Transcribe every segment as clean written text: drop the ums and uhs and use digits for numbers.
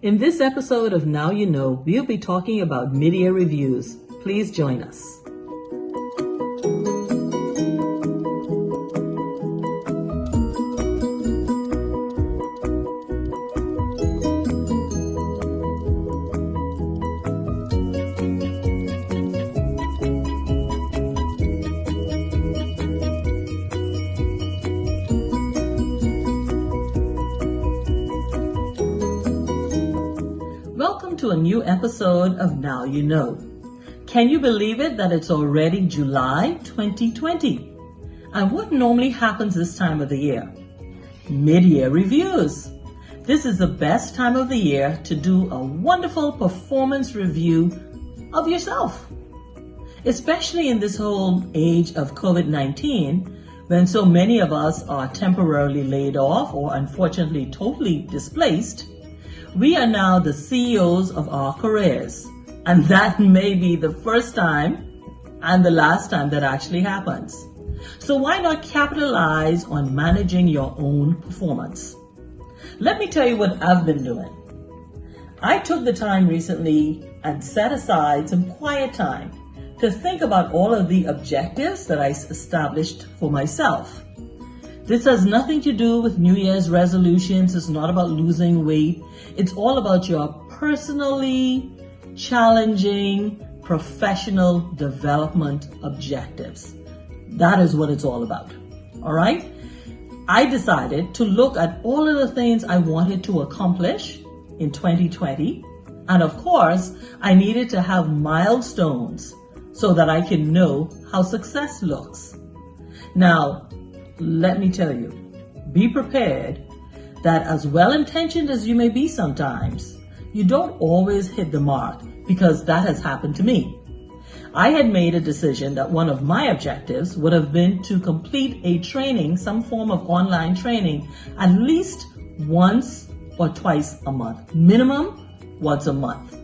In this episode of Now You Know, we'll be talking about mid-year reviews. Please join us. Welcome to a new episode of Now You Know. Can you believe it that it's already July 2020? And what normally happens this time of the year? Mid-year reviews. This is the best time of the year to do a wonderful performance review of yourself. Especially in this whole age of COVID-19, when so many of us are temporarily laid off or unfortunately totally displaced. We are now the CEOs of our careers, and that may be the first time and the last time that actually happens. So why not capitalize on managing your own performance? Let me tell you what I've been doing. I took the time recently and set aside some quiet time to think about all of the objectives that I established for myself. This has nothing to do with New Year's resolutions. It's not about losing weight. It's all about your personally challenging professional development objectives. That is what it's all about. All right? I decided to look at all of the things I wanted to accomplish in 2020. And of course, I needed to have milestones so that I can know how success looks. Now, let me tell you, be prepared that as well-intentioned as you may be sometimes, you don't always hit the mark, because that has happened to me. I had made a decision that one of my objectives would have been to complete a training, some form of online training, at least once or twice a month, minimum once a month.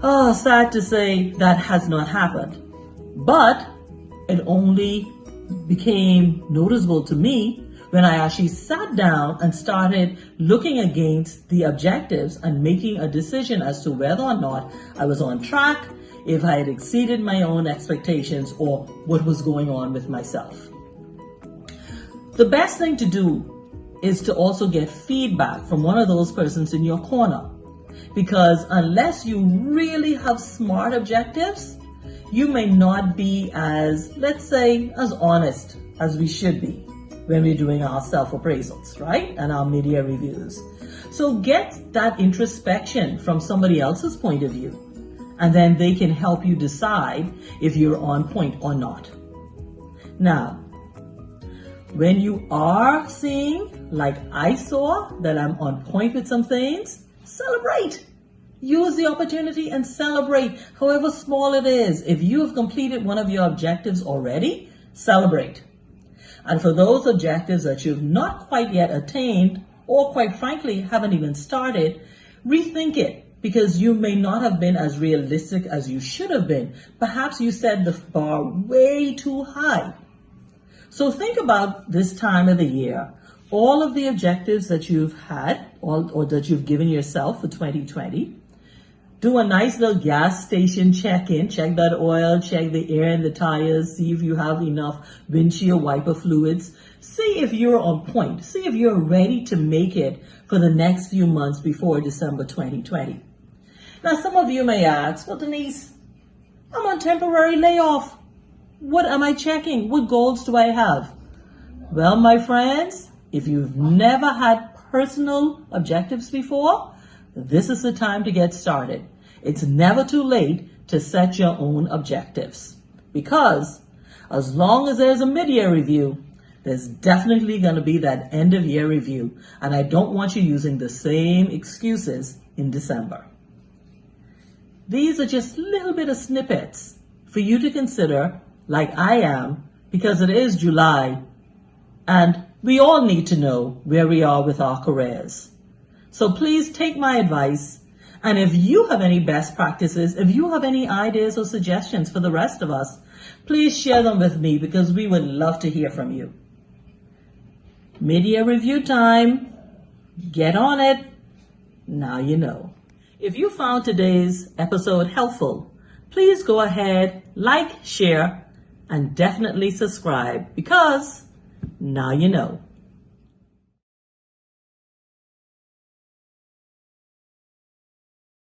Oh, sad to say that has not happened, but it only became noticeable to me when I actually sat down and started looking against the objectives and making a decision as to whether or not I was on track, if I had exceeded my own expectations, or what was going on with myself. The best thing to do is to also get feedback from one of those persons in your corner, because unless you really have smart objectives, you may not be as, let's say, as honest as we should be when we're doing our self-appraisals, right? And our mid-year reviews. So get that introspection from somebody else's point of view, and then they can help you decide if you're on point or not. Now, when you are seeing, like I saw, that I'm on point with some things, celebrate. Use the opportunity and celebrate, however small it is. If you have completed one of your objectives already, celebrate. And for those objectives that you've not quite yet attained, or quite frankly haven't even started, rethink it, because you may not have been as realistic as you should have been. Perhaps you set the bar way too high. So think about this time of the year, all of the objectives that you've had or that you've given yourself for 2020. Do a nice little gas station check-in, check that oil, check the air in the tires, see if you have enough windshield wiper fluids. See if you're on point. See if you're ready to make it for the next few months before December 2020. Now, some of you may ask, well, Denise, I'm on temporary layoff. What am I checking? What goals do I have? Well, my friends, if you've never had personal objectives before, this is the time to get started. It's never too late to set your own objectives, because as long as there's a mid-year review, there's definitely going to be that end-of-year review, and I don't want you using the same excuses in December. These are just little bit of snippets for you to consider, like I am, because it is July, and we all need to know where we are with our careers. So please take my advice, and if you have any best practices, if you have any ideas or suggestions for the rest of us, please share them with me, because we would love to hear from you. Mid-year review time. Get on it. now you know. If you found today's episode helpful, please go ahead, like, share, and definitely subscribe because now you know.